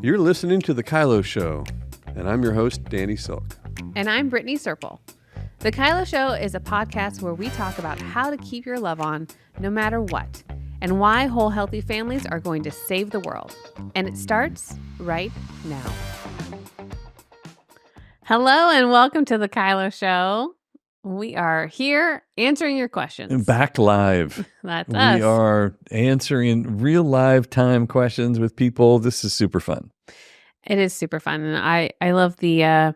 You're listening to The KYLO Show, and I'm your host, Danny Silk. And I'm Brittney Serpell. The KYLO Show is a podcast where we talk about how to keep your love on no matter what, and why whole healthy families are going to save the world. And it starts right now. Hello and welcome to the KYLO Show. We are here answering your questions. Back live. That's us. We are answering real live time questions with people. This is super fun. It is super fun. And I love the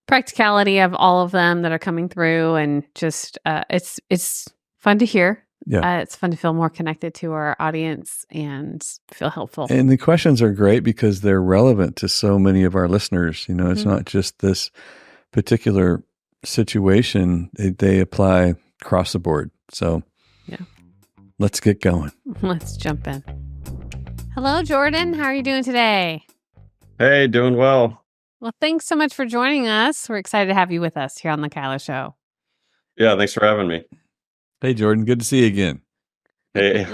practicality of all of them that are coming through, and just it's fun to hear. Yeah. It's fun to feel more connected to our audience and feel helpful. And the questions are great because they're relevant to so many of our listeners. You know, it's not just this particular situation. They apply across the board. So yeah, let's get going. Let's jump in. Hello, Jordan. How are you doing today? Hey, doing well. Well, thanks so much for joining us. We're excited to have you with us here on the KYLO Show. Yeah, thanks for having me. Hey, Jordan. Good to see you again. Hey.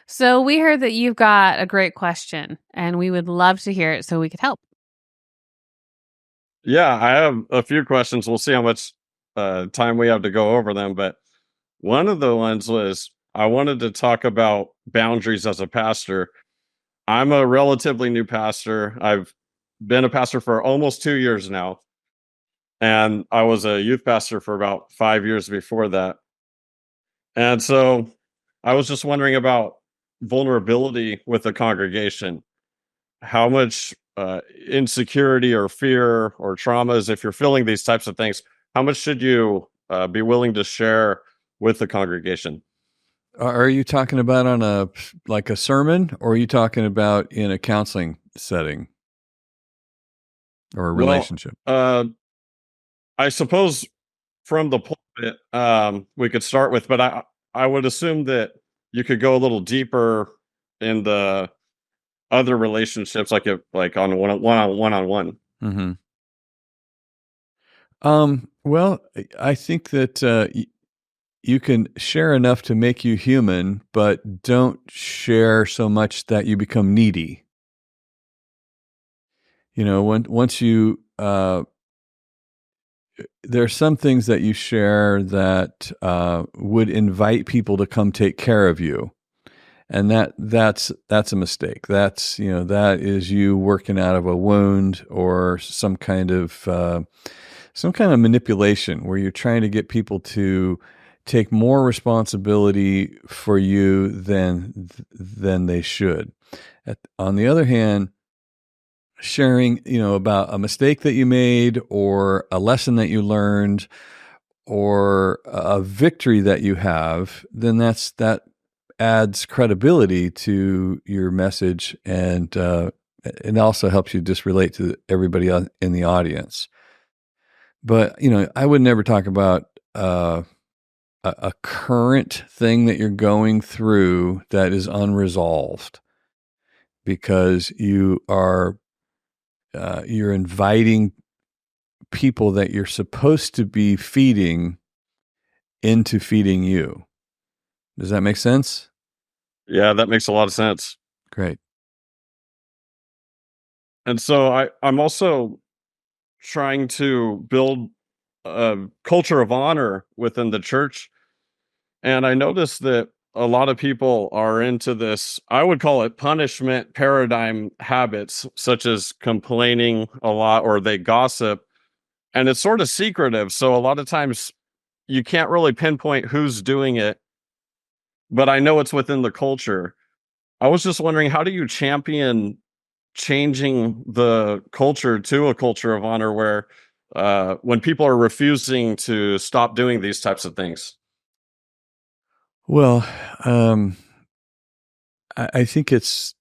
So we heard that you've got a great question, and we would love to hear it so we could help. Yeah, I have a few questions. We'll see how much time we have to go over them. But one of the ones was I wanted to talk about boundaries as a pastor. I'm a relatively new pastor. I've been a pastor for almost 2 years now. And I was a youth pastor for about 5 years before that. And so I was just wondering about vulnerability with the congregation. How much insecurity or fear or traumas, if you're feeling these types of things, how much should you be willing to share with the congregation? Are you talking about on a sermon, or are you talking about in a counseling setting or a relationship? I suppose from the pulpit, we could start with, but I would assume that you could go a little deeper in the other relationships, like on one-on-one. Mm-hmm. Well, I think that you can share enough to make you human, but don't share so much that you become needy. You know, once you there's some things that you share that would invite people to come take care of you, and that's a mistake. That is you working out of a wound or some kind of manipulation where you're trying to get people to take more responsibility for you than they should. On the other hand, sharing, about a mistake that you made or a lesson that you learned or a victory that you have, then that adds credibility to your message, and it also helps you just relate to everybody in the audience. But, I would never talk about a current thing that you're going through that is unresolved, because you're inviting people that you're supposed to be feeding into feeding you. Does that make sense? Yeah, that makes a lot of sense. Great. And so I'm also trying to build a culture of honor within the church. And I noticed that a lot of people are into this, I would call it punishment paradigm habits, such as complaining a lot, or they gossip. And it's sort of secretive. So a lot of times you can't really pinpoint who's doing it, but I know it's within the culture. I was just wondering, how do you champion changing the culture to a culture of honor where when people are refusing to stop doing these types of things? Well, I think it's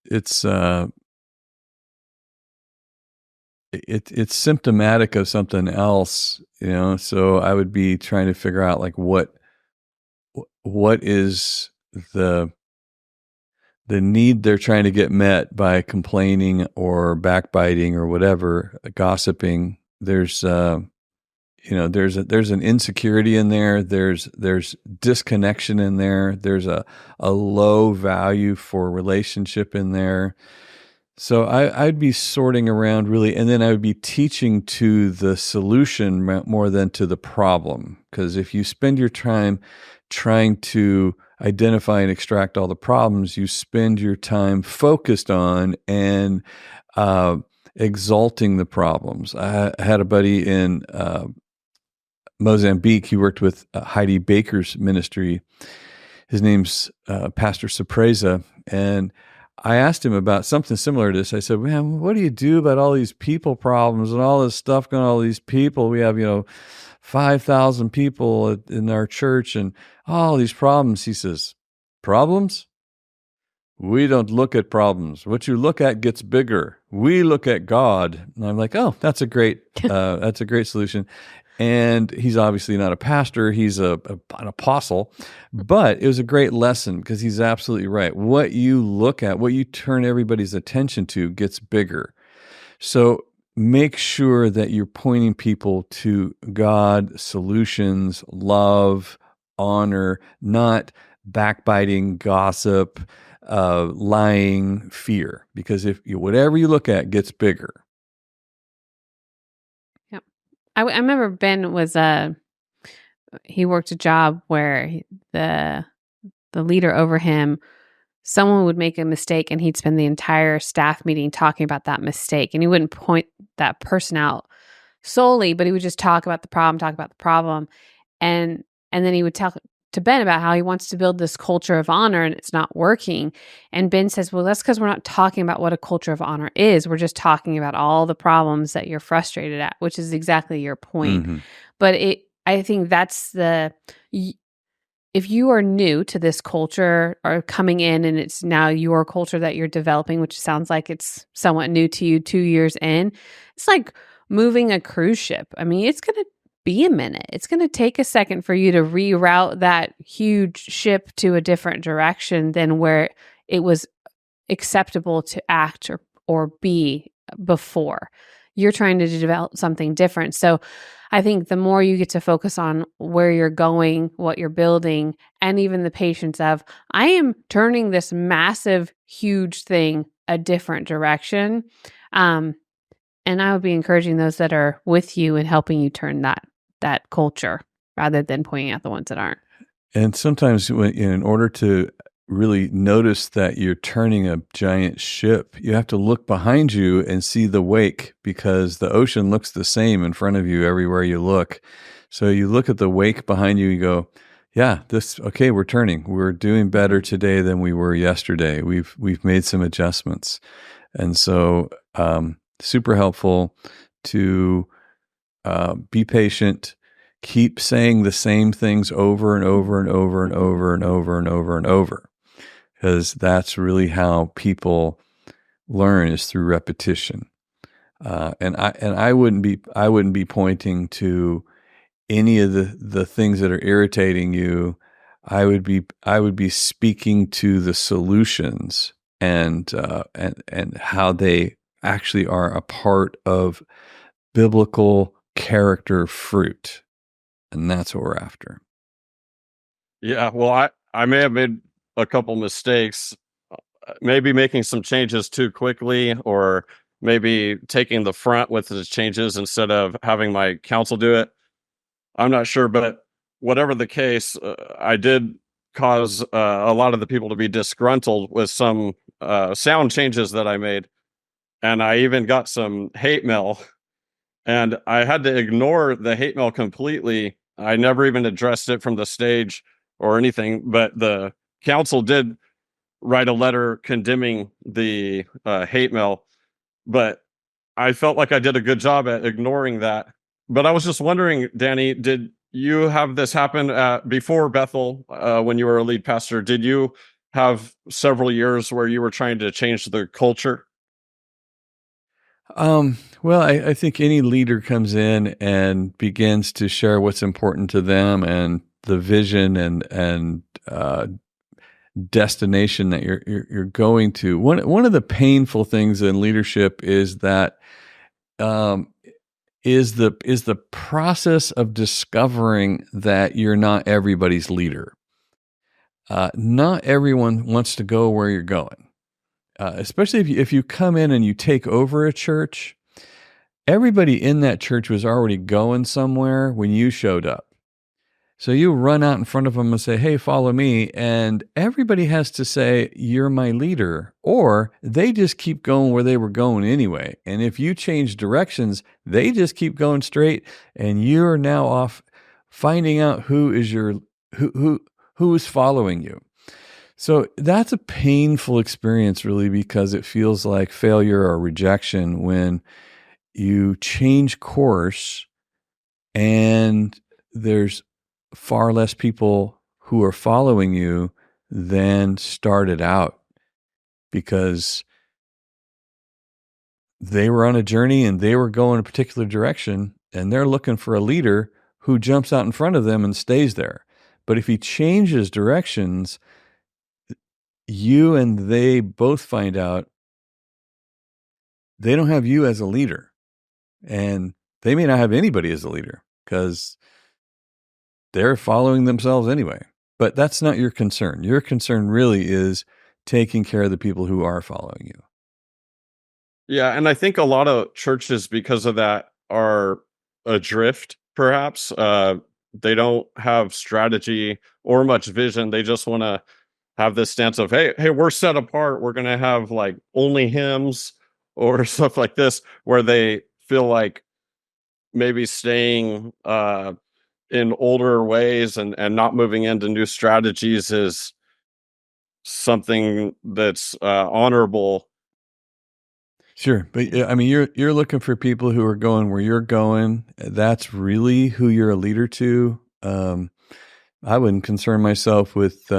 symptomatic of something else, so I would be trying to figure out like what is the need they're trying to get met by complaining or backbiting or whatever, gossiping. There's there's an insecurity in there. There's disconnection in there. There's a low value for relationship in there. So I'd be sorting around really, and then I would be teaching to the solution more than to the problem. Because if you spend your time trying to identify and extract all the problems, you spend your time focused on and exalting the problems. I had a buddy in Mozambique. He worked with Heidi Baker's ministry. His name's Pastor Serpell, and I asked him about something similar to this. I said, man, what do you do about all these people problems and all this stuff going on, all these people? We have, 5,000 people in our church and all these problems. He says, problems? We don't look at problems. What you look at gets bigger. We look at God. And I'm like, oh, that's a great solution. And he's obviously not a pastor. He's an apostle. But it was a great lesson because he's absolutely right. What you look at, what you turn everybody's attention to gets bigger. So make sure that you're pointing people to God, solutions, love, honor, not backbiting, gossip, lying, fear. Because if whatever you look at gets bigger. I remember Ben was he worked a job where the leader over him, someone would make a mistake and he'd spend the entire staff meeting talking about that mistake, and he wouldn't point that person out solely, but he would just talk about the problem, and then he would talk to Ben about how he wants to build this culture of honor and it's not working. And Ben says, well, that's because we're not talking about what a culture of honor is. We're just talking about all the problems that you're frustrated at, which is exactly your point. Mm-hmm. But I think that's if you are new to this culture or coming in and it's now your culture that you're developing, which sounds like it's somewhat new to you 2 years in, it's like moving a cruise ship. I mean, it's going to be a minute. It's going to take a second for you to reroute that huge ship to a different direction than where it was acceptable to act or be before. You're trying to develop something different. So I think the more you get to focus on where you're going, what you're building, and even the patience of, I am turning this massive, huge thing a different direction. And I would be encouraging those that are with you and helping you turn that culture rather than pointing out the ones that aren't. And sometimes in order to really notice that you're turning a giant ship, you have to look behind you and see the wake, because the ocean looks the same in front of you everywhere you look. So you look at the wake behind you, you go, yeah, we're turning. We're doing better today than we were yesterday. We've made some adjustments. And so super helpful to be patient, keep saying the same things over and over and over and over and over and over and over, because that's really how people learn, is through repetition. And I wouldn't be pointing to any of the things that are irritating you. I would be speaking to the solutions and how they actually are a part of biblical character fruit. And that's what we're after. Yeah, well, I may have made a couple mistakes, maybe making some changes too quickly, or maybe taking the front with the changes instead of having my counsel do it. I'm not sure, but whatever the case, I did cause a lot of the people to be disgruntled with some sound changes that I made. And I even got some hate mail, and I had to ignore the hate mail completely. I never even addressed it from the stage or anything, but the council did write a letter condemning the hate mail, but I felt like I did a good job at ignoring that. But I was just wondering, Danny, did you have this happen before Bethel, when you were a lead pastor? Did you have several years where you were trying to change the culture? Well, I think any leader comes in and begins to share what's important to them and the vision and destination that you're going to. One of the painful things in leadership is that is the process of discovering that you're not everybody's leader. Not everyone wants to go where you're going. especially if you come in and you take over a church, everybody in that church was already going somewhere when you showed up. So you run out in front of them and say, hey, follow me. And everybody has to say, you're my leader. Or they just keep going where they were going anyway. And if you change directions, they just keep going straight. And you're now off finding out who is following you. So that's a painful experience, really, because it feels like failure or rejection when you change course and there's far less people who are following you than started out, because they were on a journey and they were going a particular direction, and they're looking for a leader who jumps out in front of them and stays there. But if he changes directions, you and they both find out they don't have you as a leader, and they may not have anybody as a leader because they're following themselves anyway. But that's not your concern. Your concern really is taking care of the people who are following you. Yeah, and I think a lot of churches, because of that, are adrift, perhaps. They don't have strategy or much vision. They just want to have this stance of, hey, we're set apart. We're going to have like only hymns or stuff like this, where they feel like maybe staying in older ways and not moving into new strategies is something that's honorable. Sure, but I mean, you're looking for people who are going where you're going. That's really who you're a leader to. I wouldn't concern myself with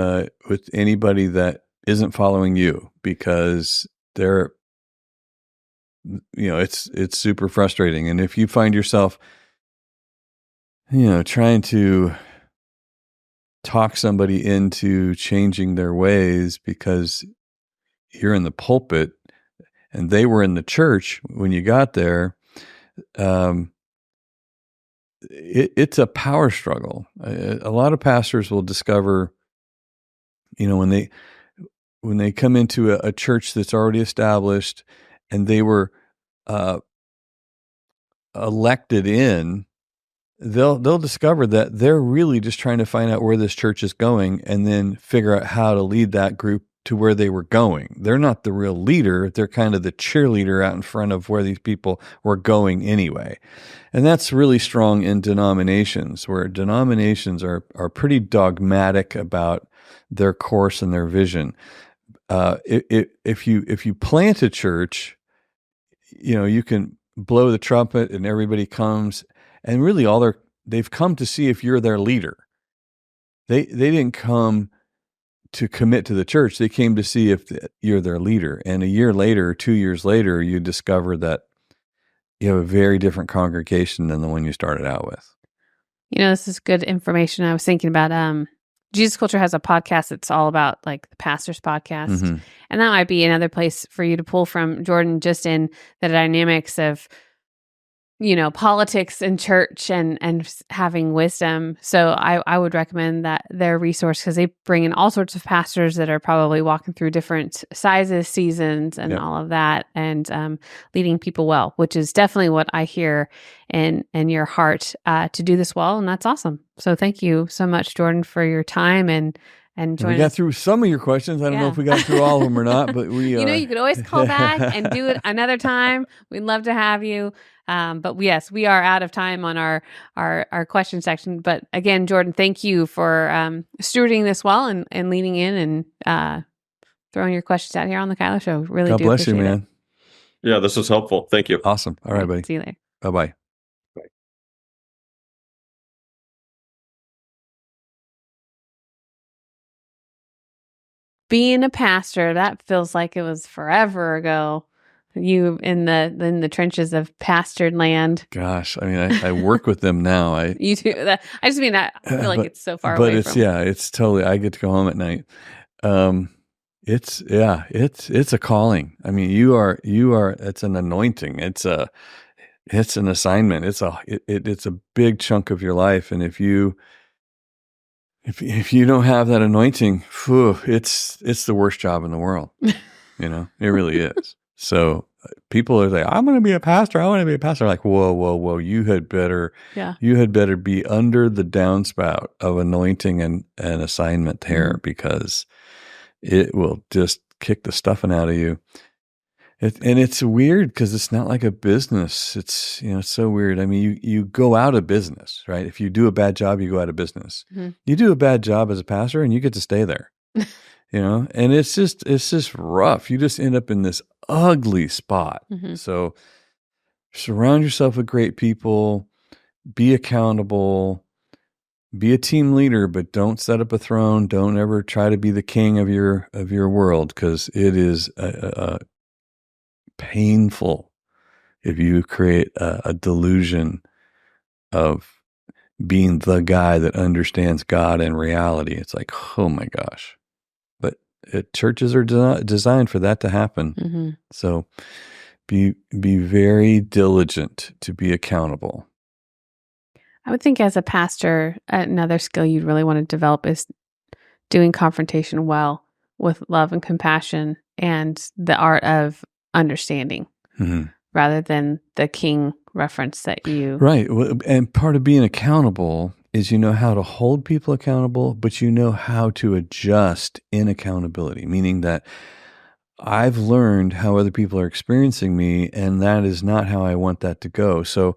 anybody that isn't following you, because they're, it's super frustrating. And if you find yourself, trying to talk somebody into changing their ways because you're in the pulpit and they were in the church when you got there, it's a power struggle. A lot of pastors will discover, when they come into a church that's already established and they were elected in, they'll discover that they're really just trying to find out where this church is going and then figure out how to lead that group to where they were going. They're not the real leader. They're kind of the cheerleader out in front of where these people were going anyway. And that's really strong in denominations, where denominations are pretty dogmatic about their course and their vision. If you plant a church, you can blow the trumpet and everybody comes, and really they've come to see if you're their leader. They didn't come to commit to the church. They came to see if you're their leader. And a year later, 2 years later, you discover that you have a very different congregation than the one you started out with. This is good information. I was thinking about Jesus Culture has a podcast that's all about like the pastor's podcast. Mm-hmm. And that might be another place for you to pull from, Jordan, just in the dynamics of politics in church and having wisdom. So I would recommend that their resource, because they bring in all sorts of pastors that are probably walking through different sizes, seasons, and all of that, and leading people well, which is definitely what I hear in your heart to do this well. And that's awesome. So thank you so much, Jordan, for your time and joining. We got through some of your questions. I don't know if we got through all of them or not, but we you could always call back and do it another time. We'd love to have you. But yes, we are out of time on our question section. But again, Jordan, thank you for stewarding this well and leaning in and throwing your questions out here on the KYLO Show. Really God do bless you, appreciate man. it. Yeah, this was helpful. Thank you. Awesome. All right, buddy. See you later. Bye-bye. Being a pastor, that feels like it was forever ago. You in the trenches of pastored land. Gosh, I mean, I work with them now. You do that. I feel like it's so far away. But it's totally. I get to go home at night. It's a calling. I mean, you are. It's an anointing. It's an assignment. It's a big chunk of your life, and if you don't have that anointing, it's the worst job in the world. It really is. So people are like, I'm going to be a pastor. I want to be a pastor. Like, whoa. You had better be under the downspout of anointing and assignment there, because it will just kick the stuffing out of you. And it's weird because it's not like a business. It's, it's so weird. I mean, you go out of business, right? If you do a bad job, you go out of business. You do a bad job as a pastor and you get to stay there, and it's just rough. You just end up in this ugly spot. So surround yourself with great people, be accountable, be a team leader, but don't set up a throne. Don't ever try to be the king of your world, because it is painful if you create a delusion of being the guy that understands God and reality. It's like, oh my gosh. But churches are designed for that to happen. So be very diligent to be accountable. I would think as a pastor, another skill you'd really want to develop is doing confrontation well with love and compassion and the art of understanding, rather than the king reference that you... Right. And part of being accountable is you know how to hold people accountable, but you know how to adjust in accountability, meaning that I've learned how other people are experiencing me, and that is not how I want that to go. So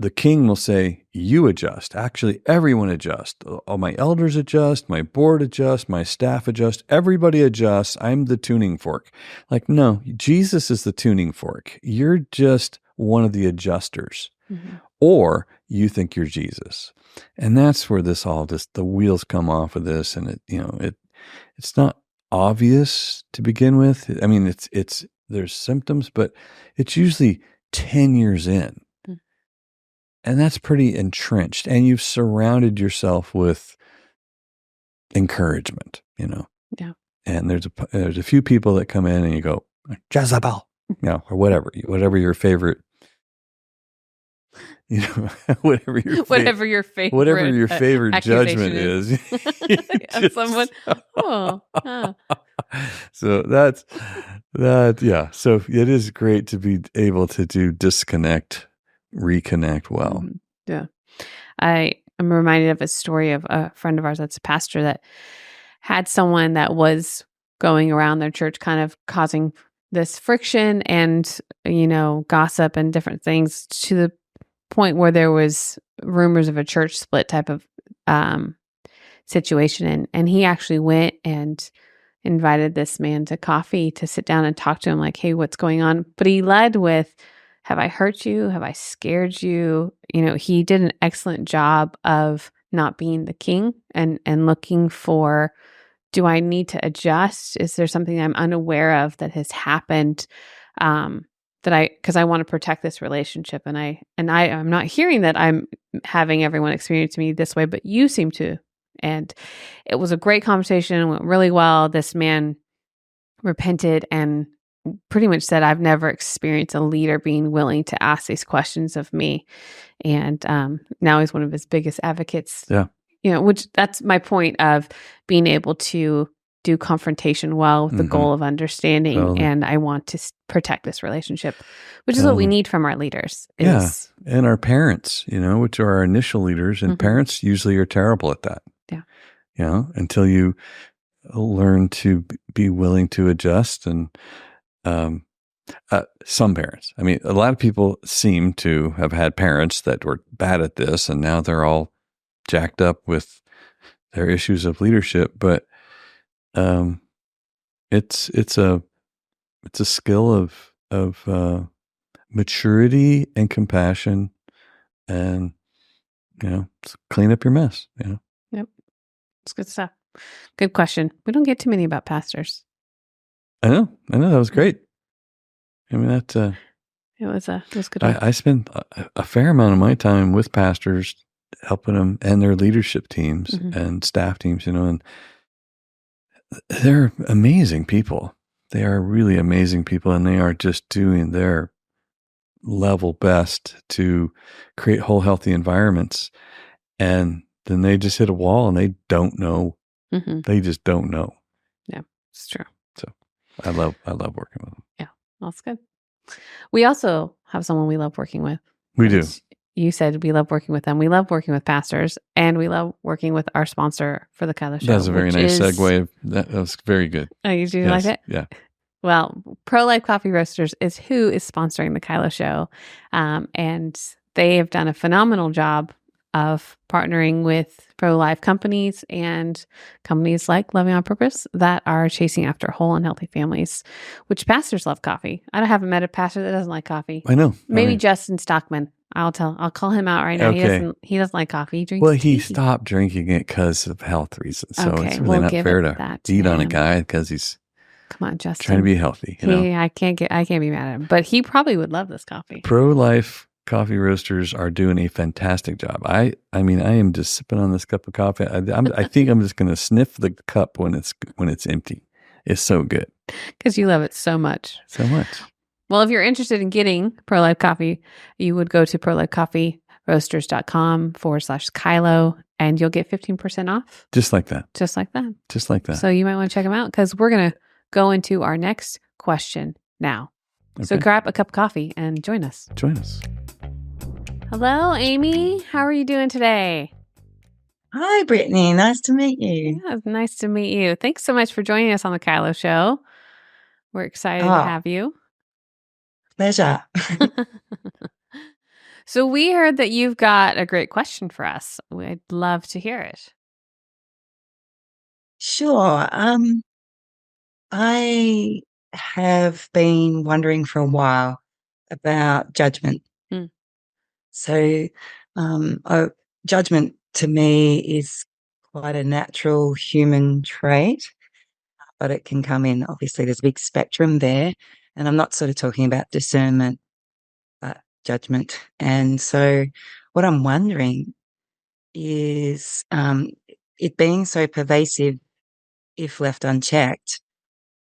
the king will say, you adjust. Actually, everyone adjusts. All my elders adjust, my board adjusts, my staff adjusts, everybody adjusts. I'm the tuning fork. Like, no, Jesus is the tuning fork. You're just one of the adjusters. Or you think you're Jesus. And that's where the wheels come off of this. And it's not obvious to begin with. I mean, there's symptoms, but it's usually 10 years in. And that's pretty entrenched. And you've surrounded yourself with encouragement, Yeah. And there's a few people that come in and you go, Jezebel, or whatever your favorite, whatever your favorite judgment is. Of someone. So that's that. Yeah. So it is great to be able to reconnect well. Yeah. I am reminded of a story of a friend of ours that's a pastor that had someone that was going around their church kind of causing this friction and, gossip and different things, to the point where there was rumors of a church split type of situation. And he actually went and invited this man to coffee to sit down and talk to him like, hey, what's going on? But he led with, have I hurt you? Have I scared you? He did an excellent job of not being the king and looking for, do I need to adjust? Is there something I'm unaware of that has happened? Because I want to protect this relationship. And I'm not hearing that I'm having everyone experience me this way, but you seem to. And it was a great conversation. It went really well. This man repented and pretty much said, I've never experienced a leader being willing to ask these questions of me. And now he's one of his biggest advocates. Yeah. Which that's my point of being able to do confrontation well with the goal of understanding. Totally. And I want to protect this relationship, which is what we need from our leaders. And our parents, which are our initial leaders. And parents usually are terrible at that. Yeah. Until you learn to be willing to adjust. And some parents, I mean, a lot of people seem to have had parents that were bad at this, and now they're all jacked up with their issues of leadership. But it's a skill of maturity and compassion, and clean up your mess. Yep, it's good stuff. Good question. We don't get too many about pastors. I know. That was great. I mean, it was good. I spend a fair amount of my time with pastors, helping them and their leadership teams and staff teams, and they're amazing people. They are really amazing people, and they are just doing their level best to create whole, healthy environments. And then they just hit a wall and they don't know. They just don't know. Yeah, it's true. So I love working with them. Yeah, that's good. We also have someone we love working with. We do. Which you said we love working with them. We love working with pastors, and we love working with our sponsor for the KYLO Show. That's a very nice segue. That was very good. Oh, you do like it? Yeah. Well, Pro-Life Coffee Roasters is who is sponsoring the KYLO Show. And they have done a phenomenal job of partnering with pro-life companies and companies like Loving on Purpose that are chasing after whole and healthy families, which pastors love coffee. I haven't met a pastor that doesn't like coffee. I know. Maybe Justin Stockman. I'll call him out right now. Okay. He doesn't like coffee. He drinks tea. He stopped drinking it because of health reasons. So Okay, it's really not fair to eat on a him. guy because he's Come on, Justin. trying to be healthy. I can't be mad at him, but he probably would love this coffee. Pro-Life Coffee Roasters are doing a fantastic job. I mean, I am just sipping on this cup of coffee. I think I'm just going to sniff the cup when it's empty. It's so good because you love it so much. So much. Well, if you're interested in getting Pro-Life Coffee, you would go to prolifecoffeeroasters.com/KYLO and you'll get 15% off. Just like that. Just like that. Just like that. So you might want to check them out because we're going to go into our next question now. Okay. So grab a cup of coffee and join us. Hello, Amy. How are you doing today? Hi, Brittney. Nice to meet you. Yeah, it's nice to meet you. Thanks so much for joining us on the KYLO Show. We're excited to have you. Pleasure. So we heard that you've got a great question for us. We'd love to hear it. Sure. I have been wondering for a while about judgment. So, judgment to me is quite a natural human trait, but it can come in, obviously, there's a big spectrum there. And I'm not sort of talking about discernment, but judgment. And so what I'm wondering is it being so pervasive, if left unchecked,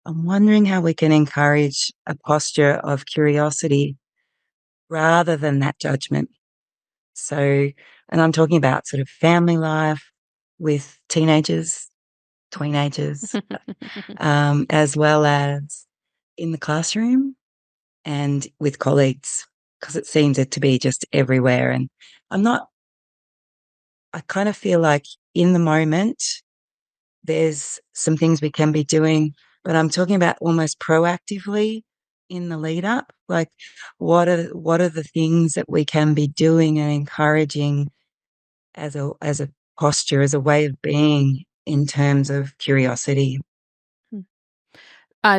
I'm wondering how we can encourage a posture of curiosity rather than that judgment. So, and I'm talking about sort of family life with teenagers, tweenagers, as well as in the classroom and with colleagues, because it seems it to be just everywhere. And I kind of feel like in the moment, there's some things we can be doing, but I'm talking about almost proactively in the lead up. Like, what are the things that we can be doing and encouraging as a posture, as a way of being in terms of curiosity?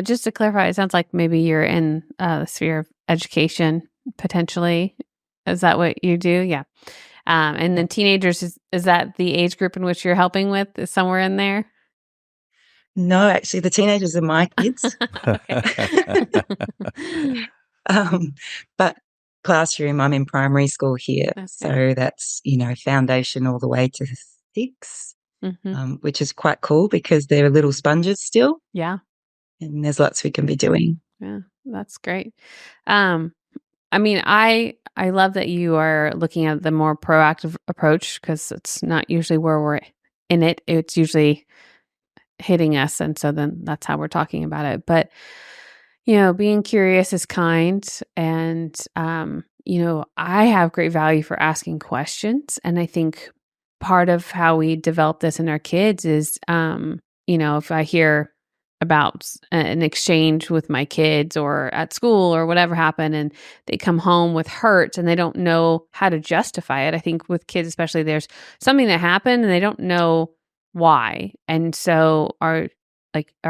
Just to clarify, it sounds like maybe you're in the sphere of education, potentially. Is that what you do? Yeah. And then teenagers, is that the age group in which you're helping with? Is somewhere in there? No, actually, the teenagers are my kids. But classroom, I'm in primary school here. Okay. So that's, foundation all the way to 6, which is quite cool because they're little sponges still. Yeah. And there's lots we can be doing. Yeah, that's great. I mean, I love that you are looking at the more proactive approach because it's not usually where we're in it. It's usually hitting us. And so then that's how we're talking about it. But, being curious is kind. And, I have great value for asking questions. And I think part of how we develop this in our kids is, if I hear about an exchange with my kids or at school or whatever happened and they come home with hurt and they don't know how to justify it. I think with kids especially, there's something that happened and they don't know why. And so our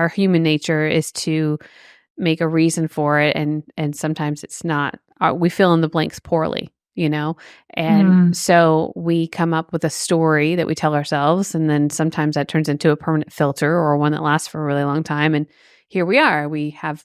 human nature is to make a reason for it, and sometimes it's not. We fill in the blanks poorly, and so we come up with a story that we tell ourselves, and then sometimes that turns into a permanent filter or one that lasts for a really long time. And here we are. We have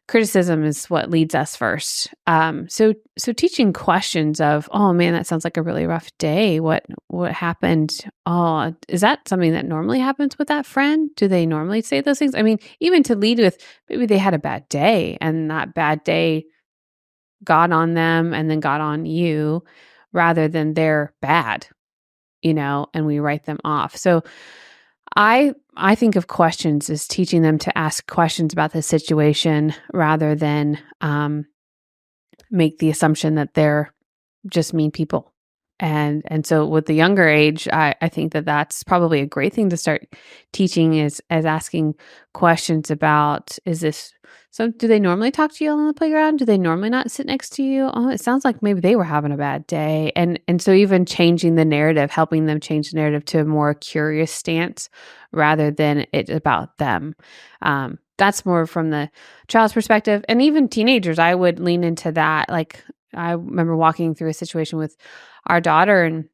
criticism is what leads us first. So teaching questions of, oh man, that sounds like a really rough day. What happened? Oh, is that something that normally happens with that friend? Do they normally say those things? I mean, even to lead with maybe they had a bad day and that bad day got on them and then got on you rather than they're bad, and we write them off. So I I think of questions as teaching them to ask questions about the situation rather than make the assumption that they're just mean people. And so with the younger age, I think that that's probably a great thing to start teaching is as asking questions about, is this, so do they normally talk to you on the playground? Do they normally not sit next to you? Oh, it sounds like maybe they were having a bad day. And so even changing the narrative, helping them change the narrative to a more curious stance rather than it about them. That's more from the child's perspective. And even teenagers, I would lean into that. Like I remember walking through a situation with our daughter and,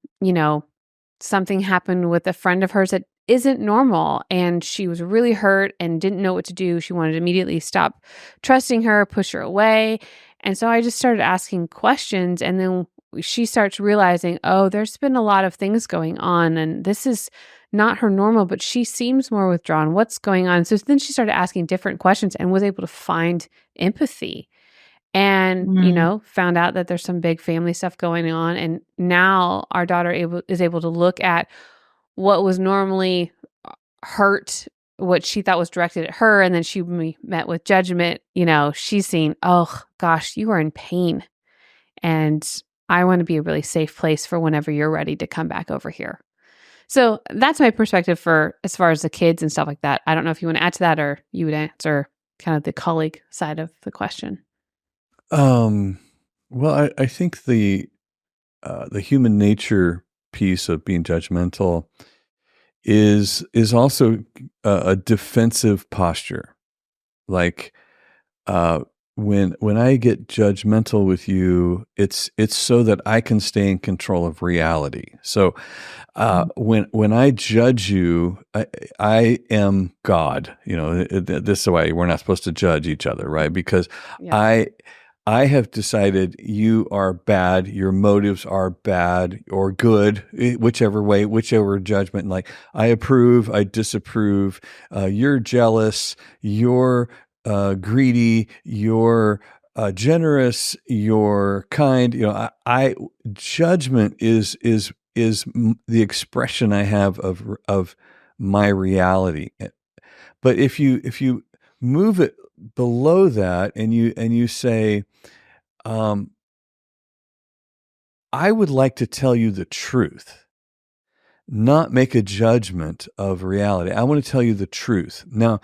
something happened with a friend of hers that isn't normal. And she was really hurt and didn't know what to do. She wanted to immediately stop trusting her, push her away. And so I just started asking questions. And then she starts realizing, oh, there's been a lot of things going on. And this is not her normal, but she seems more withdrawn. What's going on? So then she started asking different questions and was able to find empathy. And, found out that there's some big family stuff going on. And now our daughter is able to look at what was normally hurt, what she thought was directed at her. And then she met with judgment. She's seen, oh gosh, you are in pain. And I want to be a really safe place for whenever you're ready to come back over here. So that's my perspective for as far as the kids and stuff like that. I don't know if you want to add to that or you would answer kind of the colleague side of the question. Well, I think the human nature piece of being judgmental is also a defensive posture. Like, when I get judgmental with you, it's so that I can stay in control of reality. So, when I judge you, I am God. This is why we're not supposed to judge each other, right? Because I have decided you are bad, your motives are bad or good, whichever way, whichever judgment. Like, I approve, I disapprove, you're jealous, you're greedy, you're generous, you're kind. Judgment is the expression I have of my reality. But if you move it below that and you say, I would like to tell you the truth, not make a judgment of reality. I want to tell you the truth. Now,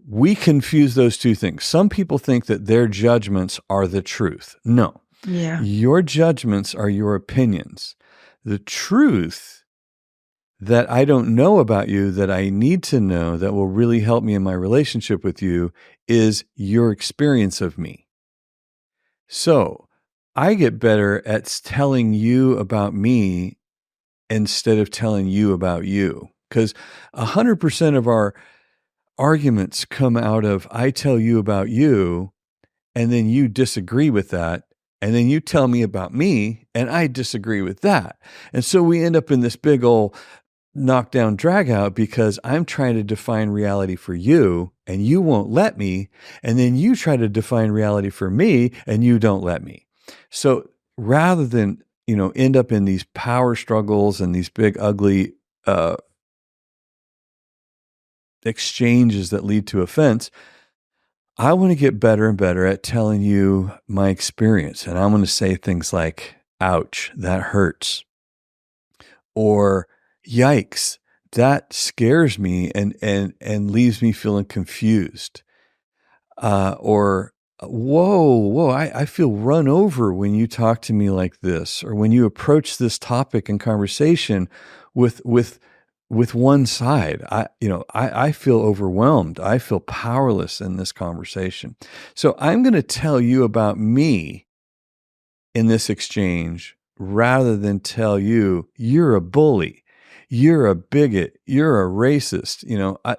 we confuse those two things. Some people think that their judgments are the truth. No. Yeah. Your judgments are your opinions. The truth that I don't know about you, that I need to know, that will really help me in my relationship with you, is your experience of me. So I get better at telling you about me instead of telling you about you. Because 100% of our arguments come out of, I tell you about you, and then you disagree with that. And then you tell me about me, and I disagree with that. And so we end up in this big old knockdown drag out because I'm trying to define reality for you and you won't let me. And then you try to define reality for me and you don't let me. So rather than, end up in these power struggles and these big, ugly exchanges that lead to offense, I want to get better and better at telling you my experience. And I'm going to say things like, ouch, that hurts. Or, yikes, that scares me and leaves me feeling confused. Or, whoa, I feel run over when you talk to me like this, or when you approach this topic in conversation with one side. I feel overwhelmed. I feel powerless in this conversation. So I'm going to tell you about me in this exchange rather than tell you you're a bully, you're a bigot, you're a racist.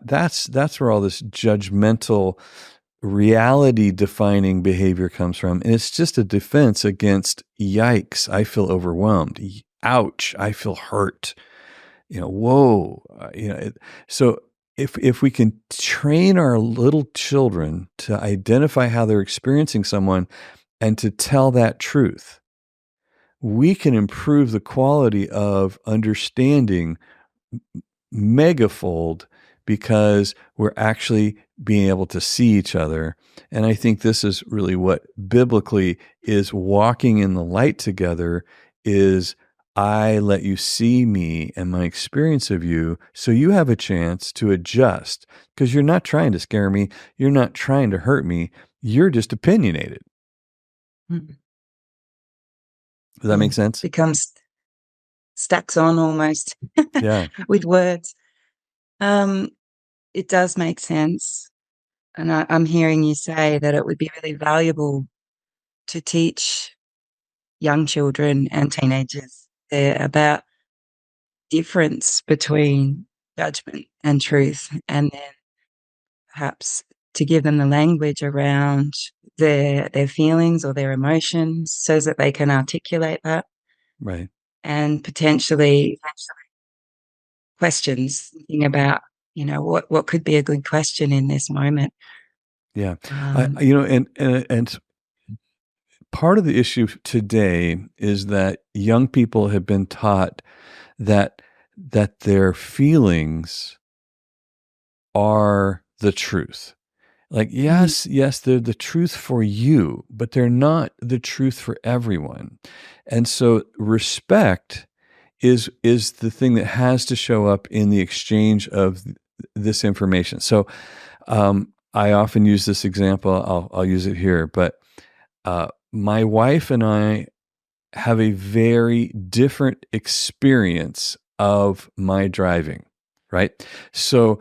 That's where all this judgmental, reality defining behavior comes from. And it's just a defense against, yikes, I feel overwhelmed. Ouch, I feel hurt. Whoa. So if we can train our little children to identify how they're experiencing someone and to tell that truth, we can improve the quality of understanding megafold, because we're actually being able to see each other. And I think this is really what biblically is walking in the light together is I let you see me and my experience of you so you have a chance to adjust because you're not trying to scare me. You're not trying to hurt me. You're just opinionated. Mm. Does that make sense? Becomes stacks on almost Yeah. with words. It does make sense. And I'm hearing you say that it would be really valuable to teach young children and teenagers there about difference between judgment and truth, and then perhaps to give them the language around their feelings or their emotions so that they can articulate that. Right. And potentially questions, thinking about, what could be a good question in this moment. Yeah. And part of the issue today is that young people have been taught that their feelings are the truth. Like, yes, they're the truth for you, but they're not the truth for everyone. And so respect is the thing that has to show up in the exchange of this information. So I often use this example. I'll use it here, but my wife and I have a very different experience of my driving, right? So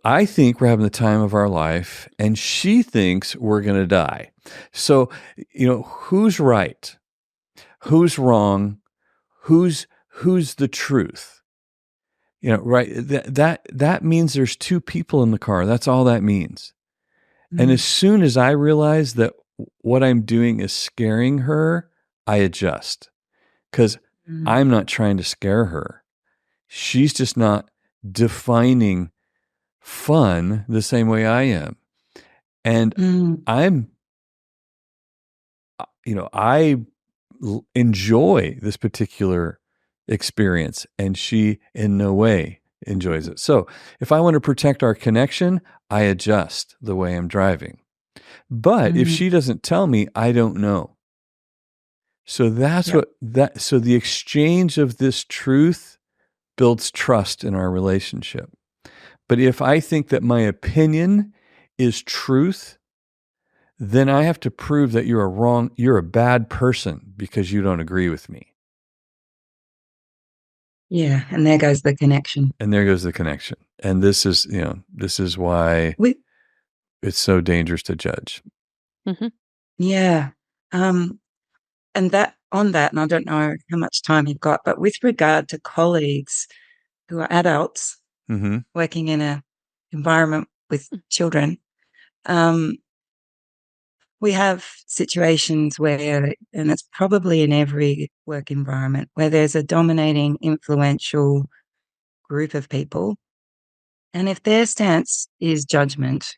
I think we're having the time of our life and she thinks we're going to die. So, who's right? Who's wrong? Who's the truth? Right? That means there's two people in the car. That's all that means. And as soon as I realize that what I'm doing is scaring her, I adjust because I'm not trying to scare her. She's just not defining fun the same way I am. And I enjoy this particular experience and she in no way enjoys it. So if I want to protect our connection, I adjust the way I'm driving. But if she doesn't tell me, I don't know. So that's so the exchange of this truth builds trust in our relationship. But if I think that my opinion is truth, then I have to prove that you're a bad person because you don't agree with me. Yeah, and there goes the connection. And this is why it's so dangerous to judge. Mm-hmm. Yeah. And and I don't know how much time you've got, but with regard to colleagues who are adults working in an environment with children, we have situations where, and it's probably in every work environment, where there's a dominating, influential group of people. And if their stance is judgment,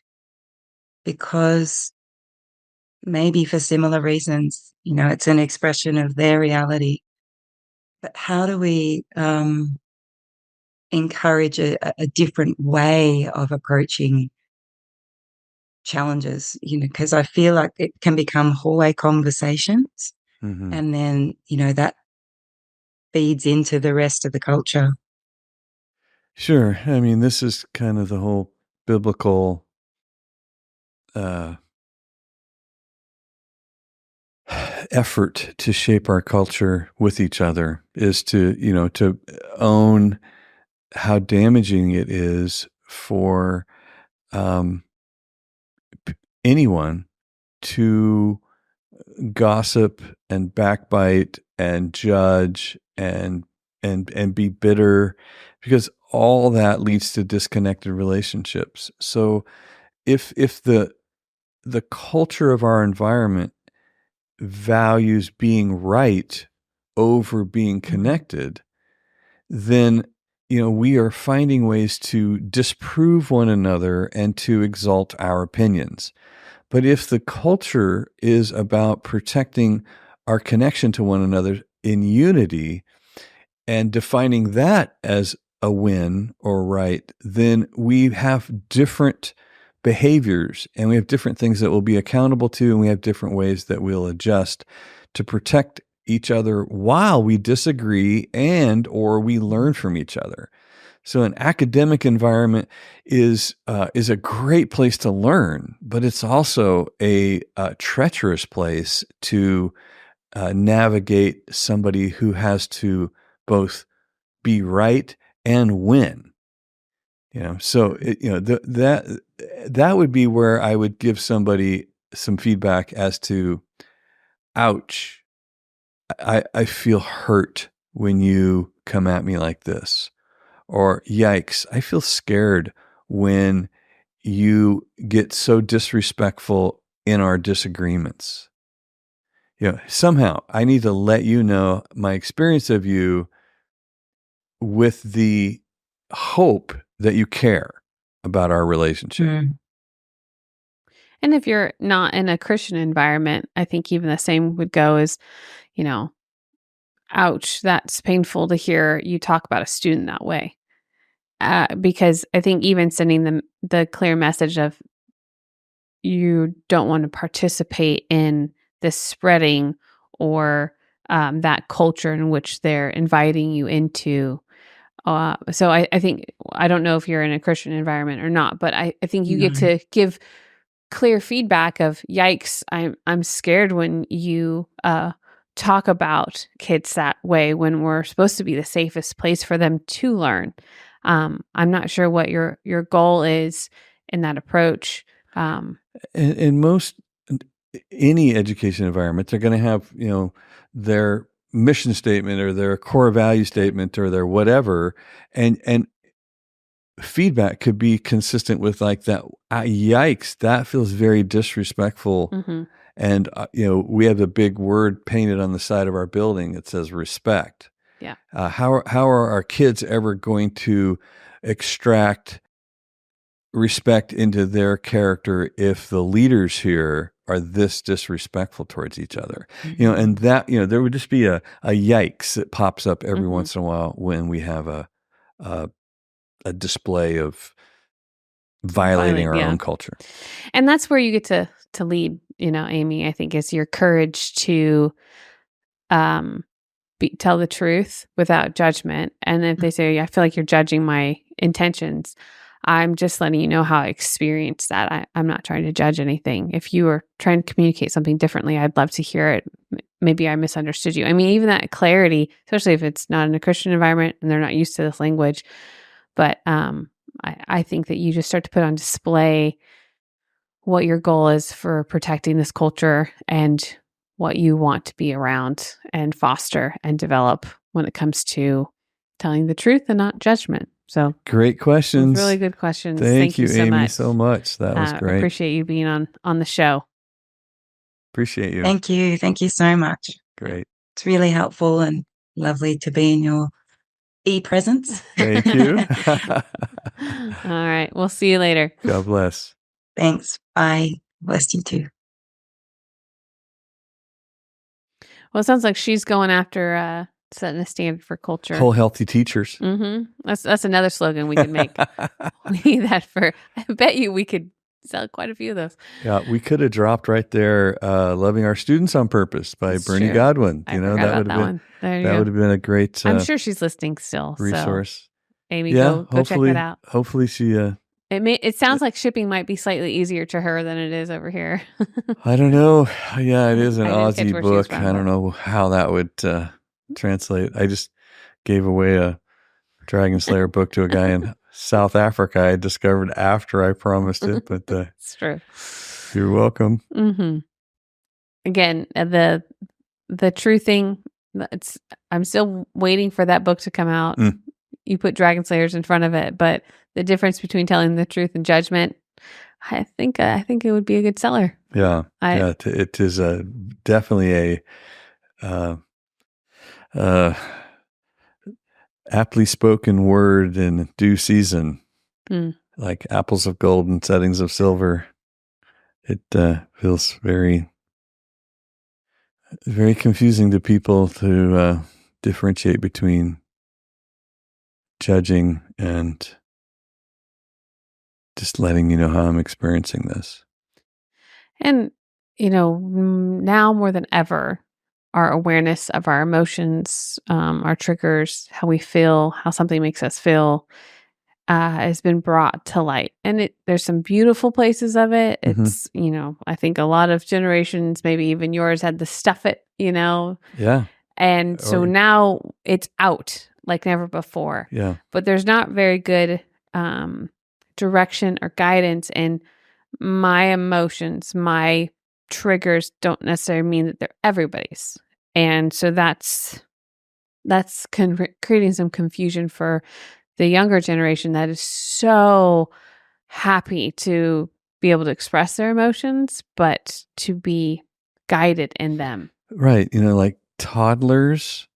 because maybe for similar reasons, it's an expression of their reality, but how do we encourage a different way of approaching challenges? Because I feel like it can become hallway conversations, and then that feeds into the rest of the culture. Sure. I mean, this is kind of the whole biblical effort to shape our culture with each other is to own how damaging it is for anyone to gossip and backbite and judge and be bitter, because all that leads to disconnected relationships. So if the culture of our environment values being right over being connected, then we are finding ways to disprove one another and to exalt our opinions. But if the culture is about protecting our connection to one another in unity and defining that as a win or right, then we have different behaviors and we have different things that we'll be accountable to, and we have different ways that we'll adjust to protect each other while we disagree and or we learn from each other. So an academic environment is a great place to learn, but it's also a treacherous place to navigate somebody who has to both be right and win. So that would be where I would give somebody some feedback as to, ouch, I feel hurt when you come at me like this. Or, yikes, I feel scared when you get so disrespectful in our disagreements. Somehow I need to let you know my experience of you with the hope that you care about our relationship. Mm. And if you're not in a Christian environment, I think even the same would go as, ouch, that's painful to hear you talk about a student that way. Because I think even sending them the clear message of you don't want to participate in this spreading or that culture in which they're inviting you into. So I think, I don't know if you're in a Christian environment or not, but I think you get to give clear feedback of, yikes, I'm scared when you talk about kids that way when we're supposed to be the safest place for them to learn. I'm not sure what your goal is in that approach. In any education environment, they're going to have, their mission statement or their core value statement or their whatever. And feedback could be consistent with like that, yikes, that feels very disrespectful. Mm-hmm. And, we have a big word painted on the side of our building that says respect. Yeah. How are our kids ever going to extract respect into their character if the leaders here are this disrespectful towards each other? Mm-hmm. And that, there would just be a yikes that pops up every Mm-hmm. once in a while when we have a display of violating our own culture. And that's where you get to lead, Amy, I think, is your courage to tell the truth without judgment. And if they say, I feel like you're judging my intentions, I'm just letting you know how I experienced that. I'm not trying to judge anything. If you are trying to communicate something differently, I'd love to hear it. Maybe I misunderstood you. I mean, even that clarity, especially if it's not in a Christian environment and they're not used to this language. But I think that you just start to put on display what your goal is for protecting this culture and what you want to be around and foster and develop when it comes to telling the truth and not judgment. So great questions. Really good questions. Thank you, so Amy, much. so much. That was great. Appreciate you being on the show. Appreciate you. Thank you. Thank you so much. Great. It's really helpful and lovely to be in your e-presence. Thank you. All right. We'll see you later. God bless. Thanks. Bye. Bless you too. Well, it sounds like she's going after setting a standard for culture. Whole healthy teachers. Mm-hmm. That's another slogan we could make. We need that for. I bet you we could sell quite a few of those. Yeah, we could have dropped right there. Loving Our Students on Purpose by That's Brittney true. Godwin. I forgot about that one. That would have been a great. I'm sure she's listening still. Resource. So, Amy, go check that out. Hopefully she. It sounds like shipping might be slightly easier to her than it is over here. I don't know. Yeah, it is an I didn't catch Aussie where she was book. from, I don't know how that would translate. I just gave away a Dragon Slayer book to a guy in South Africa I discovered after I promised it, but it's true. You're welcome. Mm-hmm. Again, the true thing. I'm still waiting for that book to come out. You put Dragon Slayers in front of it, but the difference between telling the truth and judgment, I think it would be a good seller. Yeah, it is definitely a aptly spoken word in due season, like apples of gold and settings of silver. It feels very, very confusing to people to differentiate between judging and just letting you know how I'm experiencing this. And, now more than ever, our awareness of our emotions, our triggers, how we feel, how something makes us feel, has been brought to light. And there's some beautiful places of it. It's, I think a lot of generations, maybe even yours, had to stuff it, Yeah. And so now it's out like never before. Yeah. But there's not very good direction or guidance. And my emotions, my triggers don't necessarily mean that they're everybody's. And so that's creating some confusion for the younger generation that is so happy to be able to express their emotions, but to be guided in them. Right. Like toddlers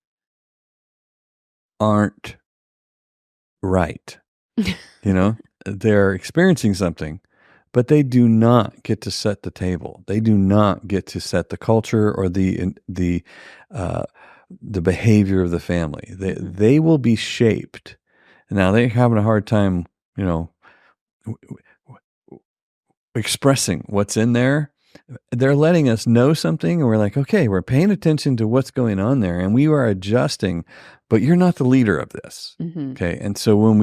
aren't right. They're experiencing something, but they do not get to set the table. They do not get to set the culture or the behavior of the family. They will be shaped. Now they're having a hard time, expressing what's in there. They're letting us know something, and we're like, okay, we're paying attention to what's going on there, and we are adjusting. But you're not the leader of this, okay? And so when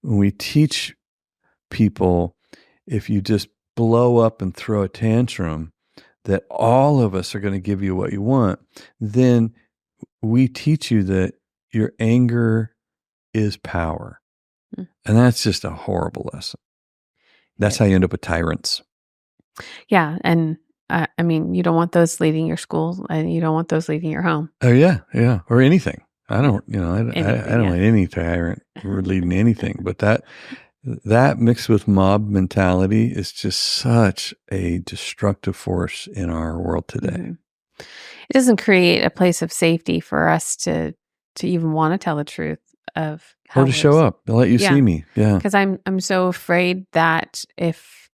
we teach people, if you just blow up and throw a tantrum, that all of us are going to give you what you want, then we teach you that your anger is power. And that's just a horrible lesson. That's how you end up with tyrants. Yeah. And you don't want those leading your school, and you don't want those leading your home. Oh yeah. Yeah. Or anything. I don't want any tyrant leading anything, but that mixed with mob mentality is just such a destructive force in our world today. It doesn't create a place of safety for us to even want to tell the truth of how, or to show up. They'll let you see me. Yeah. Because I'm so afraid that if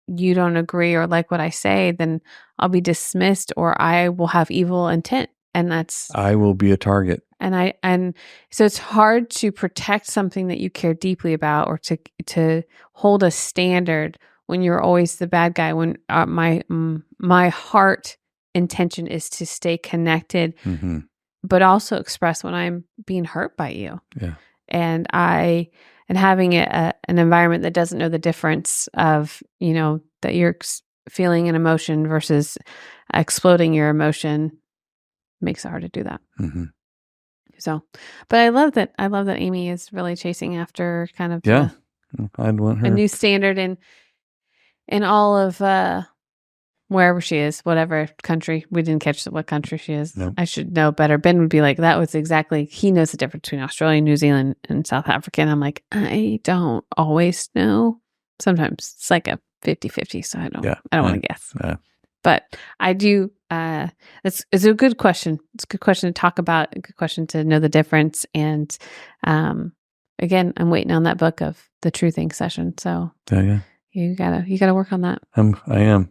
you don't agree or like what I say, then I'll be dismissed, or I will have evil intent, and I will be a target. And so it's hard to protect something that you care deeply about, or to hold a standard when you're always the bad guy. When my heart intention is to stay connected, but also express when I'm being hurt by you. Yeah. And having an environment that doesn't know the difference of, that you're feeling an emotion versus exploding your emotion makes it hard to do that. So, but I love that Amy is really chasing after kind of I'd want her a new standard in all of wherever she is, whatever country. We didn't catch what country she is. Nope. I should know better. Ben would be like, that was exactly, he knows the difference between Australia, New Zealand, and South Africa. And I'm like, I don't always know. Sometimes it's like a 50-50. So I don't want to guess. Yeah. But I do, it's a good question. It's a good question to talk about, a good question to know the difference. And again, I'm waiting on that book of the Truthing session. So you gotta work on that. I'm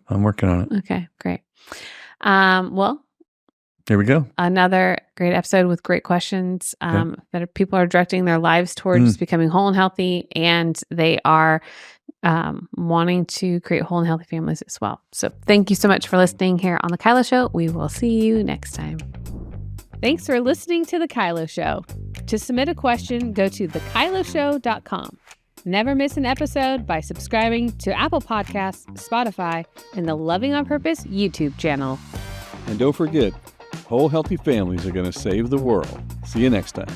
working on it. Okay, great. Well, here we go. Another great episode with great questions that people are directing their lives towards becoming whole and healthy, and they are wanting to create whole and healthy families as well. So thank you so much for listening here on The KYLO Show. We will see you next time. Thanks for listening to The KYLO Show. To submit a question, go to thekyloshow.com. Never miss an episode by subscribing to Apple Podcasts, Spotify, and the Loving on Purpose YouTube channel. And don't forget, whole healthy families are going to save the world. See you next time.